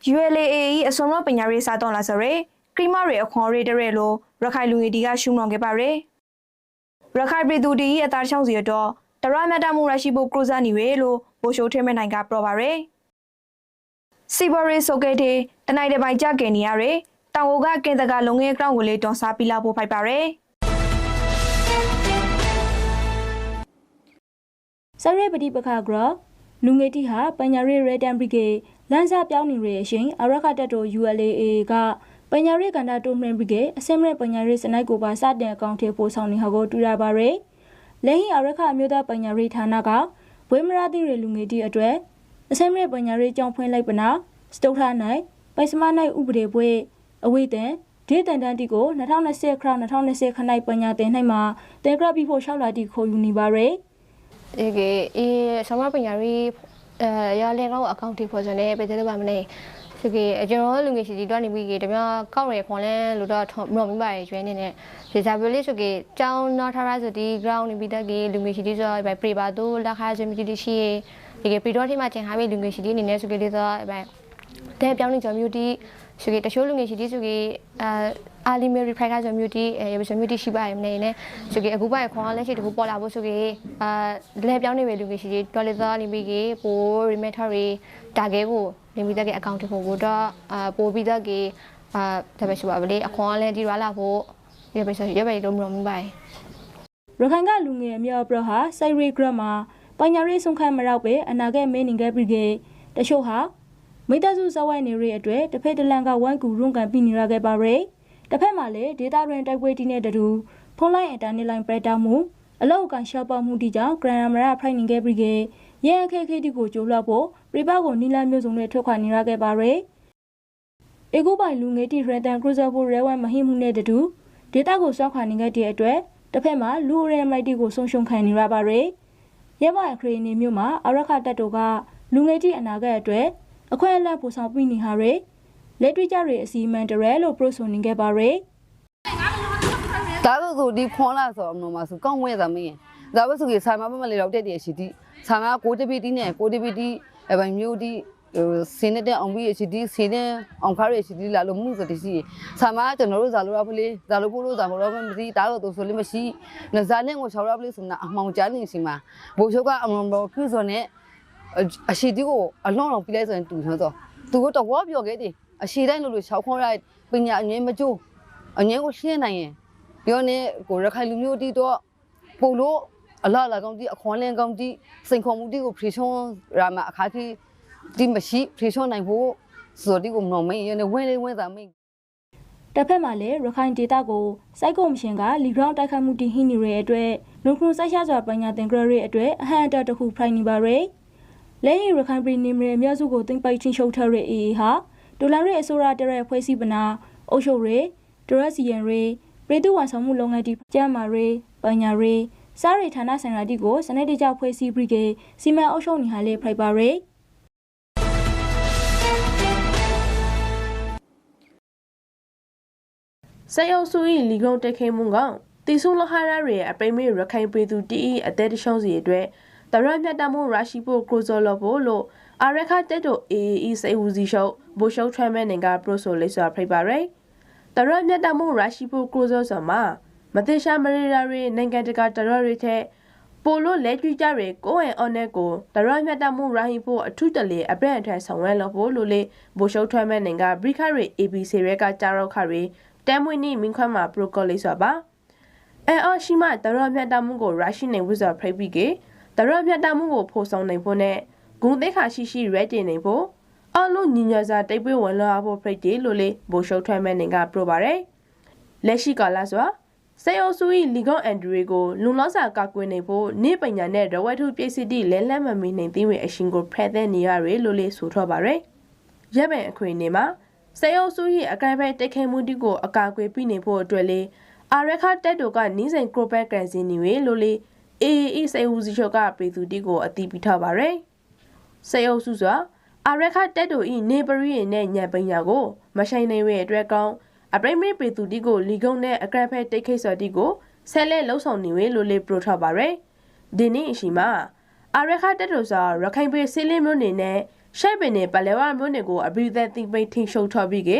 ULAE အစွန်မပညာရေးစာတော်လာစရဲခရီမာရီအခွန်ရေးတဲ့လို့ရခိုင်လူငယ်တီကရှုံနှောင်ခဲ့ပါရယ်ရခိုင်ပြည်သူတီအသားချောင်းစီတော့တရမတ်တမှုရရှိဖို့ကရုဇာနေရလို့ဘိုရှိုးထဲမဲ့နိုင်ကပြောပါရယ်စီဘော်ရီဆိုကဲတဲ့တနိုင်တဲ့ပိုင်ကြကင်နေရယ်တောင်ကိုကကင်တကလုံငယ်ကောင်ကိုလေးတွန်စားပြီးလာဖို့ဖိုက်ပါရယ်စရဲပတိပခါဂရလူငယ်တီဟာပညာရေးရတန်ဘရီဂေလမ်းစာပြောင်းနေရရှင်အရခတက်တော် ULAA ကပညာရေးကန္တာတိုမန်ဘရီဂေအစမရပညာရေးစနိုက်ကိုပါစတင်အကောင့်ထဲပို့ဆောင်နေဟောကိုတူရပါရယ်လက်ဟိအရခအမျိုးသားပညာရေးဌာနကဝေမရာတိရလူငယ်တီအတွက်အစမရပညာရေးကြောင်းဖွင့်လိုက်ပနာစတုထနိုင်ပိုင်စမနိုင်ဥပဒေပွဲအဝိတန်ဒေတန်တန်တီကို2020ခရ2020ခနိုင်ပညာတင်နိုင်မှာတေဂရပြီးဖို့ရှောက်လာတီခေါ်ယူနေပါရယ်สมัยปัญญารียาเล่นเราอ account ที่พอจะเนี่ยไปเจอบ้างไหมคือကျွန်တော်လူငယ်ရှိတီတော့နေပြီးတမကောက်ရခွန်လဲလို့တော့မလို့မိပါရွှဲနေနဲ့ဒီဇာဘလစ်ဆိုကေကျောင်းနော်ထားရဆိုဒီ ground နေပြီးတကေလူငယ်ရှိတီဆိုပဲပရိပါတို့လက်ခါဆိုမြတီရှိဒီကေပရီတော့ထိမှကျင်ဟာပြီးလူငယ်ရှိတီနေနေဆိုကေလေးဆိုပဲတဲ့ပြောင်းနေကြမြူတီဆိုကေတချို့လူငယ်ရှိတီဆိုကေအာလီမေရီဖရိုက်ခါဆိုမြူတီရပစမြူတီရှိပါရမနေနဲ့ဆိုကေအခုပိုင်ခွန်လဲရှိတခုပေါ်လာဖို့ဆိုကေလဲပြောင်းနေပဲလူငယ်ရှိတီတော်လေးသားနေပြီးကေပိုရီမက်ထာရီတာကေကိုနေပြီးတဲ့အကောင့်တစ်ခုကိုတော့ပို့ပြီးတော့ကေဒါပဲရှိပါဗလေအခွန်လဲဒီရလာဖို့ရပဲတော့မလို့မပါရခိုင်ကလူငယ်အများပြဟာစိုက်ရီဂရမှာပညာရေးဆုံးခန်းမရောက်ပဲအနာဂတ်မင်းနေခဲ့ပြီးတချို့ဟာမိသားစုဇဝိုင်းနေရအတွက်တစ်ဖက်တစ်လန်ကဝမ်ကူရုံကန်ပြီးနေရခဲ့ပါရယ်တစ်ဖက်မှာလည်းဒေတာတွင်တိုက်ပွဲတီးနဲ့တူဖုန်းလိုင်းအင်တာနက်လိုင်းပရက်တာမှုအလောက်ကန်ရှော့ပေါ်မှုတီကြောင့်ဂရန်မရာဖရိုက်နေခဲ့ပြီးရဲအခက်အခဲတီကိုကြိုးလှဖို့ပြပကိုနီလာမျိုးစုံနဲ့ထွက်ခွာနေရခဲ့ပါရယ်အေကိုပိုင်လူငယ်တီရန်တန်ခရူဇာဖိုရဲဝမ်မဟိမှုနဲ့တူဒေတာကိုစောက်ခွာနေခဲ့တဲ့အတွက်တစ်ဖက်မှာလူရဲမိုက်တီကိုဆုံးရှုံးခံနေရပါရယ်ရဲဘော်အခရီနေမျိုးမှာအရခတက်တို့ကလူငယ်တီအနာဂတ်အတွက်အခွင့်အလမ်းပို့ဆောင်ပြီးနေဟာရယ်လက်တွေ့ကြရအစီအမံတရဲလို့ပရိုဆိုနေခဲ့ပါရယ်ဒါဆိုဒီခွန်လာဆိုတော့မှာဆိုကောင်းဝဲတာမင်းဒါပဲဆိုကေဆာမမလေးတော့တက်တယ်ရှိသည်ဆာမကိုတပီတီနဲ့ကိုတပီတီအပိုင်မျိုးတီစင်းတဲ့အောင်ပြီးရှိသည်စင်းတဲ့အောင်ခါရရှိသည်လာလို့မှုဆိုတရှိဆာမကျွန်တော်တို့ဇာလိုရဖလေးဇာလိုဖို့လို့ဇာမလို့မသိဒါတော့သူဆိုလေးမရှိနဇာနဲ့ကိုချောက်ရဖလေးဆိုနာအမှောင်ကြားနေစီမှာဘိုးချုပ်ကအမှန်တော့គឺဆိုနဲ့အရှိတီကိုအလောင်းအောင်ပြလိုက်ဆိုရင်တူတော့သူကတော့ဝါပြောခဲ့တယ်အရှိတိုင်းလို့ချောက်ခေါ်ရပညာအငင်းမကျိုးအငင်းကိုရှင်းနိုင်ရင်ပြောနေကိုရခိုင်လူမျိုးတီတော့ပို့လို့အလားလာကောင်းတီအခွန်လင်းကောင်းတီစိန်ခေါ်မှုတီကိုဖြေရှင်းရမှာအခါကြီးဒီမရှိဖြေရှင်းနိုင်ဖို့ဆိုတီကိုမနော်မင်းရနေဝင်းလေးဝင်းသာမင်းတစ်ဖက်မှာလည်းရခိုင်ဒေတာကိုစိုက်ကုမရှင်ကလီဂရောင်းတိုက်ခိုက်မှုတီဟင်းနေရတဲ့အတွက်လုံခုစိုက်ရစွာပညာသင်္ကြန်ရဲ့အတွက်အဟံအတာတစ်ခုဖိုင်နေပါရယ်လက်ရခိုင်ပြည်နယ်မြေအများစုကိုတင်ပိုက်ချင်းရှုပ်ထတဲ့အေအေဟာဒေါ်လာရဲ့အစိုးရတရဲဖွဲ့စည်းပနာအုပ်ချုပ်ရေးဒရစီယန်ရေးပြည်သူ့ဝန်ဆောင်မှုလုပ်ငန်းတီကျန်းမာရေးပညာရေးစားရဌာနဆိုင်ရာတီကိုစနစ်တကျဖွဲ့စည်းပြီးကစီမံအုပ်ချုပ်နေဟာလေဖိုက်ပါရယ်စေအုပ်စု၏လီဂုံတက်ခဲမှုကတီဆုံလခရရဲအပိမေရခိုင်ပြည်သူတီအအသက်တရှုံးစီအတွက်တရမြတ်တမှုရရှိဖို့ကရိုဇော်လဖို့လို့အာရခတက်တို့ AAE စေဦးစီရှုပ်ဘိုရှုပ်ထရမဲနင်ကပရိုဆိုလေးစွာဖိပါရယ်တရမြတ်တမှုရရှိဖို့ကရိုဇော်ဆိုမှာမတိရှာမရီရာရီနိုင်ငံတကာတရရီတဲ့ပိုလိုလက်ကြွကြရဲကိုယ်အွန်နဲ့ကိုတရမြတ်တမှုရဟိဖို့အထုတလေအပရန်ထန်ဆောင်ဝဲလို့ဖို့လို့လေဘိုရှုပ်ထရမဲနင်ကဘရိခရီ ABC ရဲကကြာရောက်ခရီတဲမွေနီမင်းခွမ်းမှာပရိုကောလေးစွာပါအော်ရှိမတရမြတ်တမှုကိုရရှိနေဝစွာဖိပြီးကေတရမြတ်တမှုကိုဖို့ဆောင်နိုင်ဖို့နဲ့ဂုံသိခါရှိရှိရဲတင်နေဖို့အလုံးညီညာစာတိတ်ပွေဝင်လာဖို့ဖိတ်တယ်လို့လေဘိုရှုပ်ထွဲမဲ့နေကပြောပါရယ်လက်ရှိကာလဆိုစေအုပ်စု၏လီဂွန်အန်ဒရီကိုလုံလောက်စာကာကွယ်နေဖို့နေပညာနဲ့ရဝတ်ထုပြည့်စစ်တိလဲလန်းမမီနေသိဝင်အရှင်ကိုဖက်တဲ့နေရရလို့လေဆိုထောပါရယ်ရပ်ပင်အခွေနေမှာစေအုပ်စု၏အကန့်ဖက်တိုက်ခိုက်မှုတိကိုအကာအကွယ်ပြီးနေဖို့အတွက်လေအာရခတက်တို့ကနီးစိန်ကရိုဘက်ကန်စီနေရလို့လေအေစေဦးစီချုပ်ကပြည်သူတိကိုအတိပိထားပါရယ်စေအုပ်စုစွာအာရခတက်တို့ဤနေပရိရဲ့နဲ့ညံပညာကိုမဆိုင်နိုင်ရဲ့အတွက်ကောင်းအပရိမေပြည်သူတိကိုလီကုံနဲ့အကန့်ဖက်တိတ်ခိတ်စော်တိကိုဆဲလဲလှုပ်ဆောင်နေရလို့လေပရိုထားပါရယ်ဒီနေ့အရှိမှာအာရခတက်တို့စွာရခိုင်ပြည်စီလင်းမျိုးနေနဲ့ ရှိုက်ပင်နဲ့ပလဲဝမျိုးနဲ့ကိုအပရိသတ်သိပိတ်ထင်းရှုံထော်ပြီးက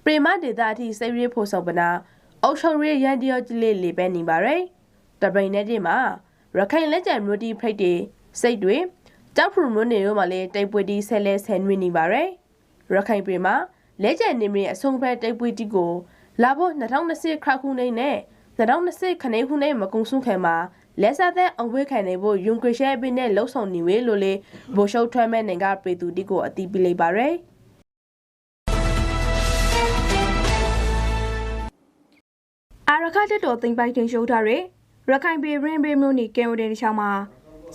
ပရိမဒေတာအထိစိတ်ရဖို့ဆောင်ပနာအောက်ရှော်ရရန်တယောကြလေးလေးပဲနေပါရယ်တပိန်နဲ့ဒီမှာရခိုင်လက်ကျန်မျိုးတီဖိတ်တွေစိတ်တွေတောက်ဖရမျိုးနေတို့မှလည်းတိတ်ပွေတီဆဲလဲဆဲနွေးနေပါရယ်ရခိုင်ပြည်မှာလက်ကျန်နေမင်းအဆုံးဖက်တိတ်ပွေတီကိုလာဖို့2020ခရခုနှစ်နဲ့2020ခနေခုနှစ်မကုံစုခဲမှာလက်စားတဲ့အောင်ဝဲခံနေဖို့ယွန်ကရရှဲပင်းနဲ့လှုပ်ဆောင်နေဝေလို့လေဘိုရှုပ်ထွဲမဲ့နေကပေသူတီကိုအတိပြလိုက်ပါရယ်အာရခတက်တော်သိမ့်ပိုက်တင်ရှုထားတဲ့ရခိုင်ပြည်ရင်းပြည်မျိုးနေကဲဝတဲ့တစ်ချောင်းမှာ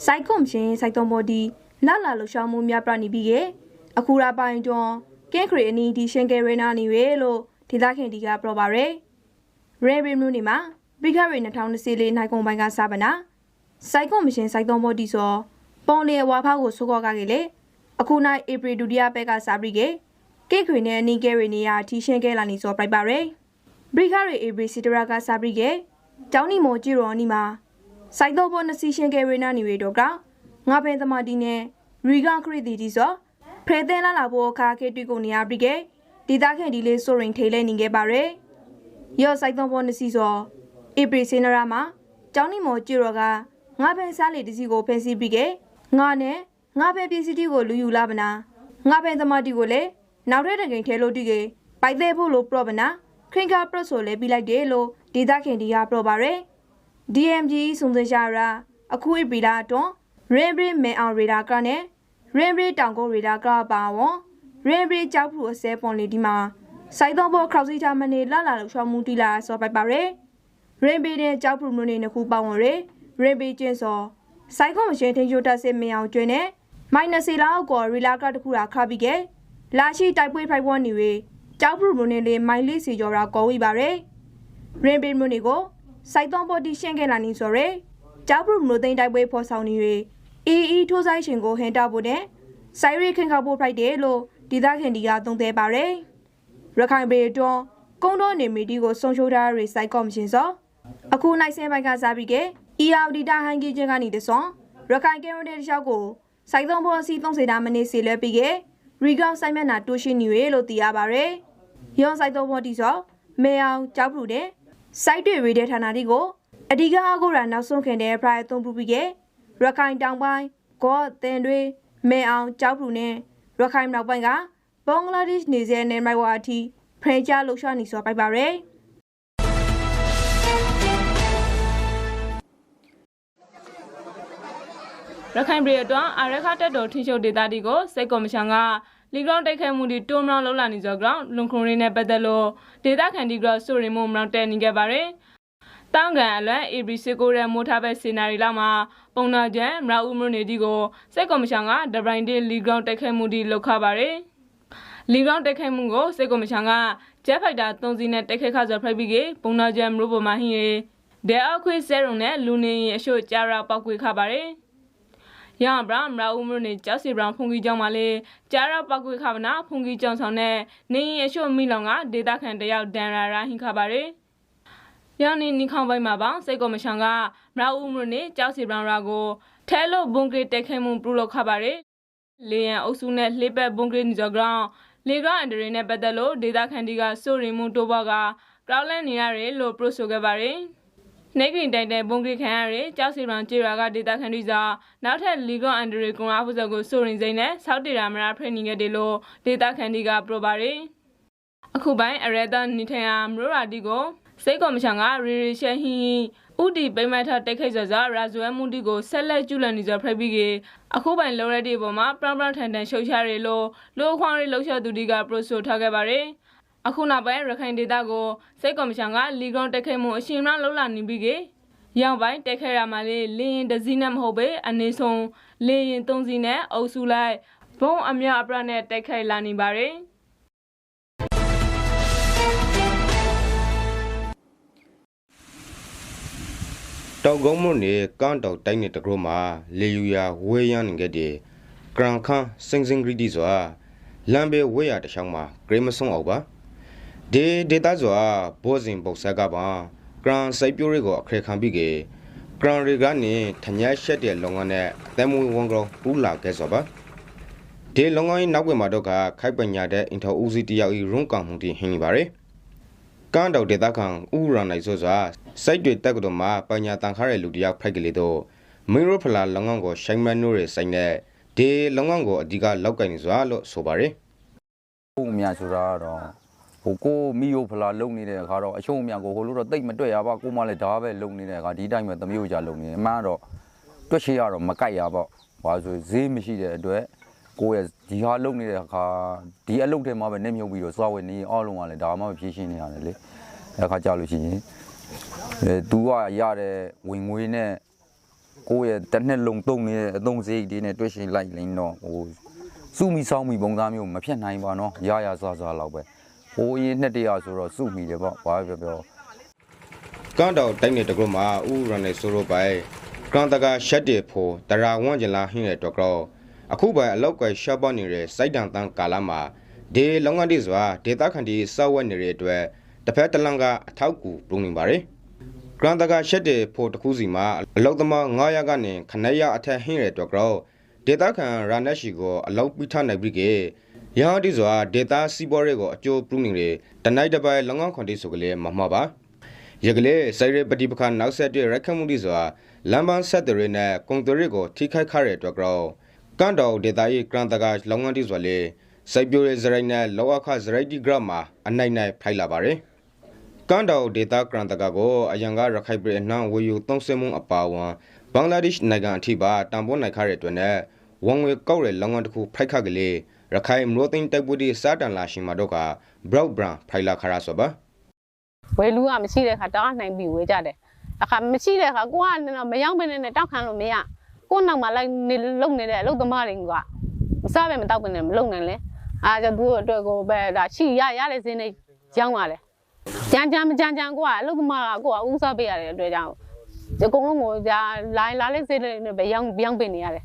စိုက်ကွန်ရှင်စိုက်တော်ဘော်ဒီလာလာလှရှောင်းမှုများပြနေပြီးကအခုရာပိုင်းတွန်ကဲခရီအနီဒီရှင်ကဲရနာနေရဲလို့ဒေသခင်ဒီကပြောပါရယ်ရင်းပြည်မျိုးနေမှာဘိခရီ2024နိုင်ကုန်ပိုင်းကစပနာစိုက်ကွန်ရှင်စိုက်တော်ဘော်ဒီဆိုပေါ်လေဝါဖောက်ကိုစိုးကောကကလေအခုနိုင်ဧပြီဒုတိယပတ်ကစားပြီးကဲခရီနဲ့အနီကဲရနေရတီရှင်ကဲလာနေစောပြပါရယ်ဘရိခရီအေဘရီစီတရာကစားပြီးကကျောင်းနီမော်ကြည့်ရောနီမှာစိုက်တော့ဘောနစီရှင်ကဲရနာနေရတော့ကငါဖဲသမားတီနဲ့ရီဂါခရီတီတီဆိုဖရဲတဲ့လာဘောခါခဲတွေ့ကုန်နေရပြီးကဒေတာခင်ဒီလေးဆိုရင်ထေးလဲနေခဲ့ပါရယ်ရောစိုက်တော့ဘောနစီဆိုအေဘရီစင်နရာမှာကျောင်းနီမော်ကြည့်ရောကငါဖဲစားလေတစီကိုဖဲစီပြီးကငါနဲ့ငါဖဲပစ္စည်းတီကိုလူယူလာပနာငါဖဲသမားတီကိုလည်းနောက်ထပ်တကိန်ထဲလို့တီကပိုက်သေးဖို့လို့ပြောပနာခရင်ကပရဆိုလဲပြီးလိုက်တယ်လို့ဒေတာခင်ဒီကပြောပါရယ် DMG စုံစမ်းရှာရာအခုအပီလာတော့ Rainbri မဲအောင်ရေဒါကနဲ့ Rainbri တောင်ကုန်းရေဒါကပါဝ Rainbri ကြောက်ဖူအစဲပွန်လေးဒီမှာစိုက်တော့ဘောခေါစီတာမနေလာလာလို့ရှောင်းမှုတီလာစောပိုက်ပါရယ် Rainbri နဲ့ကြောက်ဖူမျိုးနေနှစ်ခုပေါင်းရယ် Rainbri ကျင်းစောစိုက်ကွန်မရှင်ထင်းချိုတက်စစ်မအောင်ကျွင်းနဲ့ -လောက်ကိုရီလာကတခုရာခါပြီးကလာရှိတိုက်ပွဲဖိုက်ဝန်းနေရကျောက်ဖရူမျိုးနဲ့လေမိုင်လေးစီကျော်ရာကောဝေးပါရယ်ရင်ပင်မျိုးတွေကိုစိုက်သွန်ပေါ်တီရှင်းခဲ့လာနေဆိုရယ်ကျောက်ဖရူမျိုးသိန်းတိုက်ပွဲဖော်ဆောင်နေရအေးထိုးဆိုင်ရှင်ကိုဟန်တာဖို့နဲ့စိုက်ရီခင်ခါဖို့ဖိုက်တယ်လို့ဒေသခင်ဒီကသုံးသဲပါရယ်ရခိုင်ပြည်တွန်းကုန်းတော်နေမီတီကိုဆုံးရှုံးထားရစိုက်ကော့မရှင်စောအခုနိုင်စင်ပိုင်းကစားပြီးကERD တာဟန်ကြီးချင်းကနေတဆွန်ရခိုင်ကဲရိုတဲ့တခြားကိုစိုက်သွန်ပေါ်စီ30တာမိနစ်စီလဲပြီးကရီကောက်ဆိုင်မျက်နှာတိုးရှင်းနေရလို့သိရပါရယ်ရောစိုက်တော့ဘော်တီဆိုမေအောင်ကြောက်ဖူတဲ့စိုက်တွေရေးတဲ့ဌာနတီကိုအဓိကအကူရာနောက်ဆုံးခင်တဲ့ private သုံးပူပြီးကရခိုင်တောင်ပိုင်းဂေါ်တင်တွေမေအောင်ကြောက်ဖူနဲ့ရခိုင်မြောက်ပိုင်းကဘင်္ဂလားဒေ့ရှ်နေစဲနယ်မိုက်ဝါအထိဖရန်ချာလှုပ်ရှားနေစောပိုက်ပါရယ်ရခိုင်ပြည်အတွက်အာရခတက်တော်ထင်းရှုပ်ဒေတာတီကိုစိတ်ကော်မရှင်ကလီဂရောင်းတိုက်ခိုက်မှုတွေတွန်းမြောင်းလှုပ်လာနေကြကြောင်းလွန်ခရိုရီနဲ့ပတ်သက်လို့ဒေတာခန်ဒီကဆိုရီမိုမလောက်တဲနေခဲ့ပါတယ်။တောင်ကန်အလွန်အေဘရီစီကိုရဲမိုးထားပဲစီနာရီလာမှာပုံနာကျန်မရာဦးမျိုးနေဒီကိုစိတ်ကော်မရှင်ကဒဘရိုင်ဒေလီဂရောင်းတိုက်ခိုက်မှုတွေလုပ်ခပါတယ်။လီဂရောင်းတိုက်ခိုက်မှုကိုစိတ်ကော်မရှင်ကဂျက်ဖိုက်တာ3စီးနဲ့တိုက်ခိုက်ခါဆိုဖိုက်ပြီးကပုံနာကျန်မရိုးပေါ်မှာဟင်းရဲဒဲအောက်ခွေးဆဲရုံနဲ့လူနေရင်အရှို့ကြားရာပောက်ကွေခါပါတယ်။ရန်ဘရမ်ရာဦးမျိုးနဲ့ကျောက်စီဘရမ်ဖုန်ကြီးကျောင်းမှာလေကြားရပောက်ကွေခါမနာဖုန်ကြီးကျောင်းဆောင်နဲ့နေရင်အရှို့မိလောင်ကဒေတာခန်တယောက်ဒန်ရာဟင်ခါပါတယ်။ရန်နီခေါင်ပိုင်းမှာပေါင်းစိတ်ကော်မရှင်ကရာဦးမျိုးနဲ့ကျောက်စီဘရမ်ရာကိုထဲလို့ဘုံကရတက်ခဲမှုပြုလုပ်ခါပါတယ်။လေရန်အုပ်စုနဲ့လှေပက်ဘုံကရနီဇော်ဂရောင်းလေဂရောင်းအန်ဒရီနဲ့ပတ်သက်လို့ဒေတာခန်ဒီကစိုးရီမှုတိုးဘောကကရောင်းလန်းနေရတယ်လို့ပရိုဆိုခဲ့ပါတယ်။နေကရင်တိုင်တဲ့ဘုံကရခံရတဲ့ကျောက်စီရန်ကျေရာကဒေတာခန်ဒီစာနောက်ထပ်လီဂွန်အန်ဒရီကွန်အားဖုဇော်ကိုစိုးရင်စိမ့်နဲ့ဆောက်တီရာမရာဖရနီငယ်တယ်လို့ဒေတာခန်ဒီကပရိုပါရီအခုပိုင်းအရဒန်နီထန်ယာမရိုရာဒီကိုစိတ်ကော်မရှင်ကရီရီရှယ်ဟင်းဥတီပိမတ်ထတက်ခိတ်စောရာဇွဲမှုတီကိုဆက်လက်ကျူလန်နေစောဖရက်ပြီးကအခုပိုင်းလော်ရက်ဒီပေါ်မှာပရမ်ပရမ်ထန်ထန်ရှုပ်ရှားရလို့လိုခွန်ရီလှုပ်ရှားသူတီကပရိုဆိုထားခဲ့ပါတယ်အခုနောက်ပိုင်းရခိုင်ဒေတာကိုစိတ်ကော်မရှင်ကလီဂရွန်တက်ခိတ်မှုအရှင်မလှုပ်လာနေပြီးကရောင်ပိုင်းတက်ခဲရမှာလေလင်းရင်တစ်စီးနဲ့မဟုတ်ပဲအနေဆုံးလေရင်3စီးနဲ့အုပ်စုလိုက်ဘုံအမြအပရနဲ့တက်ခဲလာနေပါတယ်တောက်ကုန်းမွနေကန်တောက်တိုင်းနေတကရမှာလေယူရဝေးရန်ငယ်တဲ့ဂရန်ခန်စင်စင်ဂရီဒီစွာလမ်းဘေးဝေးရတချောင်းမှာဂရေမဆုံအောင်ပါဒီဒေတာစွာဘောဇင်ပုတ်ဆက်ကပါဂရန်စိုက်ပြိုးတွေကိုအခရခံပြီးကဂရန်ရီကနေထညာရှက်တဲ့လုံငန်းနဲ့တဲမွေးဝန်ကောင်ပူလာခဲ့စောပါဒ ဒီလုံငန်းနောက်ွယ်မှာတော့ကခိုက်ပညာတဲ့အင်ထောဦးစီးတယောက်ဤရုံးကောင်မှုတည်ဟင်းနေပါတယ်ကန်းတော်ဒေသခံဥရနိုင်ဆိုစွာစိုက်တွေတက်ကတော့မှာပညာတန်ခါတဲ့လူတယောက်ဖိုက်ကလေးတော့မင်းရဖလာလုံငန်းကိုရှိုင်းမနိုးရဲ့ဆိုင်နဲ့ဒီလုံငန်းကိုအဓိကလောက်ကင်နေစွာလို့ဆိုပါတယ်ဟုတ်အများဆိုတာတော့ဟိုကိုမီယိုဖလာလုံနေတဲ့အခါတော့အရှုံးအများကိုဟိုလိုတော့တိတ်မတွေ့ရပါကိုမလည်းဒါပဲလုံနေတဲ့အခါဒီတိုင်းပဲသမျိုးကြလုံနေအမှန်တော့တွက်ရှိရတော့မကြိုက်ရပါဘာဆိုဈေးမရှိတဲ့အတွက်ကိုရဲ့ဒီဟာလုံနေတဲ့အခါဒီအလုပ်ထဲမှာပဲနေမြုပ်ပြီးတော့စွာဝင်နေအားလုံးကလည်းဒါမှမဖြည့်ရှင်းနေရတယ်လေအခါကြလို့ရှိရင်သူကရတဲ့ဝင်ငွေနဲ့ကိုရဲ့တစ်နှစ်လုံးတုံနေတဲ့အသုံးစရိတ်တွေနဲ့တွက်ရှင်လိုက်လိမ့်တော့ဟိုစုမိဆောင်မိပုံသားမျိုးမဖြစ်နိုင်ပါနော်ရရဆဆလောက်ပဲဟိုရင်နှစ်တရာဆိုတော့စုမိတယ်ပေါ့ဘာပဲပြောကန်းတော်တိုင်းနေတကုမှာဥရနေဆိုလိုပိုင်ကန်းတကရှက်တေဖို့တရာဝွန်ကျလာဟင်းတဲ့တော့ကောအခုပိုင်အလောက်ကွယ်ရှော့ပေါ်နေတဲ့စိုက်တန်တန်ကာလာမှာဒီလုံငန်းတိစွာဒေတာခန်တီစောက်ဝဲနေတဲ့အတွက်တစ်ဖက်တလန်ကအထောက်ကူပြုံးနေပါတယ်ကန်းတကရှက်တေဖို့တခုစီမှာအလောက်သမား900ကနေခဏရအထက်ဟင်းတဲ့တော့ကောဒေတာခန်ရာနက်ရှိကိုအလောက်ပိထနိုင်ပြီကေရဟတိစွာဒေတာစီဘော်ရဲကိုအကျိုးပြုနေတဲ့တနိုင်တပိုင်လုံငန်းခွန်တီဆိုကလေးမမှားပါရကလေးစိုက်ရပတိပခါနောက်ဆက်တဲ့ရက်ခမှုတီစွာလမ်းပန်းဆက်တွေနဲ့ကွန်တရီကိုထိခိုက်ခရတဲ့အတွက်ကောကန်းတော်ဒေတာ၏ကရန်တကလုံငန်းတီစွာလေစိုက်ပြိုရဲ့ဇရိုင်းနဲ့လောအခဇရိုက်တီဂရမှာအနိုင်နိုင်ဖိုက်လာပါတယ်ကန်းတော်ဒေတာကရန်တကကိုအရန်ကရခိုင်ပြည်နှံဝေယူသုံးဆမှုအပါဝန်ဘင်္ဂလားဒေ့ရှ်နိုင်ငံအထိပါတန်ဖိုးနိုင်ခရတဲ့အတွက်နဲ့ဝန်ငွေကောက်တဲ့လုံငန်းတစ်ခုဖိုက်ခတ်ကလေးရခိုင်မျိုးသိန်းတိုက်ပွဲဒီစတန်လာရှင်မှာတော့ကဘရော့ဘရန်ဖိုက်လာခရဆိုပါဝယ်လူကမရှိတဲ့ခါတောင်းနိုင်ပြီးဝယ်ကြတယ်အခါမရှိတဲ့ခါကိုကမရောက်ဘဲနဲ့တောက်ခံလို့မရကိုနောက်မှာလိုက်နေလုံနေတဲ့အလုပ်သမားတွေကမစားပဲမတောက်ပဲနဲ့မလုံနိုင်လေအားကြောင့်သူ့အတွက်ကိုပဲဒါရှိရတဲ့စင်းနေကြောင်းပါလေကြမ်းကိုကအလုပ်သမားကကိုကဦးစားပေးရတဲ့အတွက်ကြောင့်အကုန်လုံးကိုဒါလာလေးစင်းလေးနဲ့ပဲရောင်းပေးနေရတယ်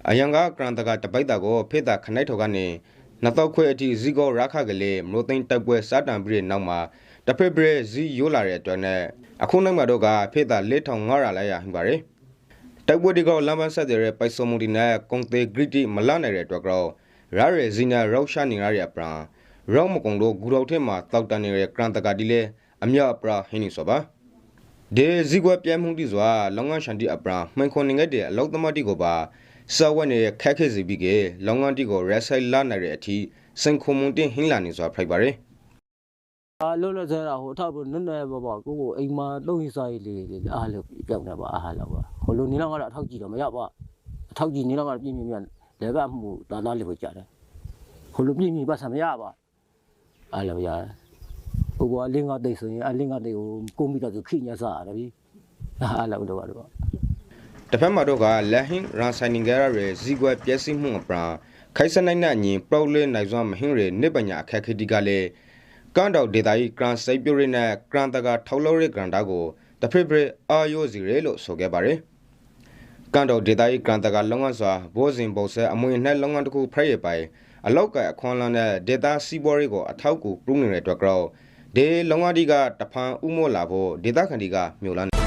အယံကကရန်တကတပိုက်တာကိုဖေးတာခနိုင်ထော်ကနေနှစ်တော့ခွဲအထိဇီကိုရခကလေးမလို့သိန်းတက်ပွဲစတန်ပြီးနောက်မှာတဖက်ပြဲဇီရိုးလာတဲ့အတွက်နဲ့အခုနောက်မှာတော့ကဖေးတာ4500လိုက်ရဟင်ပါတယ်တိုက်ပွဲဒီကောလမ်းပန်းဆက်တဲ့ပိုက်စုံမှုဒီနဲ့ကွန်တေဂရစ်တီမလာနေတဲ့အတွက်ကောရရဲဇီနာရောက်ရှာနေရတဲ့အပရာရောမကုံတို့ဂူတော်ထဲမှာတောက်တန်နေတဲ့ကရန်တကဒီလေအမြောက်အပရာဟင်းနေဆိုပါဒေဇီကွပြဲမှုဒီစွာလောငန်းရှန်တီအပရာမှန်ခွန်နေတဲ့အလောက်သမတိကိုပါစောဝဲနေတဲ့ခက်ခဲစီပြီးကလောငန်းတီကိုရက်ဆိုင်လာနေတဲ့အထိစင်ခုံမွန်တင်ဟင်းလာနေစွာဖိုက်ပါတယ်လောလောဆယ်ဟိုထောက်ဖို့နည်းနည်းပါကိုအိမ်မှာသုံးရစားရည်လေးအားလို့ပြောင်းနေပါအားလောက်ပါဟိုလိုနေတော့ကတော့အထောက်ကြည့်တော့မရပါအထောက်ကြည့်နေတော့ကပြင်းလဲကမှုတာသားလေးပဲကြားတယ်ဟိုလိုပြင်းပါဆံမရပါအားလို့ရတယ်ဟိုကအလင်းကတိတ်ဆိုရင်အလင်းကတိတ်ကိုကုန်ပြီးတော့သူခိညစားရတယ်ပြီအားလို့တော့တစ်ဖက်မှာတော့ကလက်ဟင်းရာဆိုင်နင်ဂရာရဲ့ဇီကွယ်ပြည့်စုံမှုအပရာခိုင်စနိုင်နိုင်ရင်ပရောလေးနိုင်စွာမဟင်းရဲ့နိပညာအခက်ခဲတီကလည်းကန်းတော်ဒေတာကြီးကရန်စိုက်ပြိုရနဲ့ကရန်တကထောက်လို့ရကရန်တာကိုတဖက်ပြအာယိုစီရဲလို့ဆိုခဲ့ပါတယ်ကန်းတော်ဒေတာကြီးကရန်တကလုံငန်းစွာဘိုးစဉ်ပုံဆဲအမွေနဲ့လုံငန်းတစ်ခုဖရဲပိုင်အလောက်ကအခွန်လန်းတဲ့ဒေတာစီဘော်ရီကိုအထောက်ကူပြုနေတဲ့အတွက်ကြောင့်ဒီလုံငန်းဒီကတဖန်ဥမောလာဖို့ဒေတာခန်ဒီကမြို့လန်း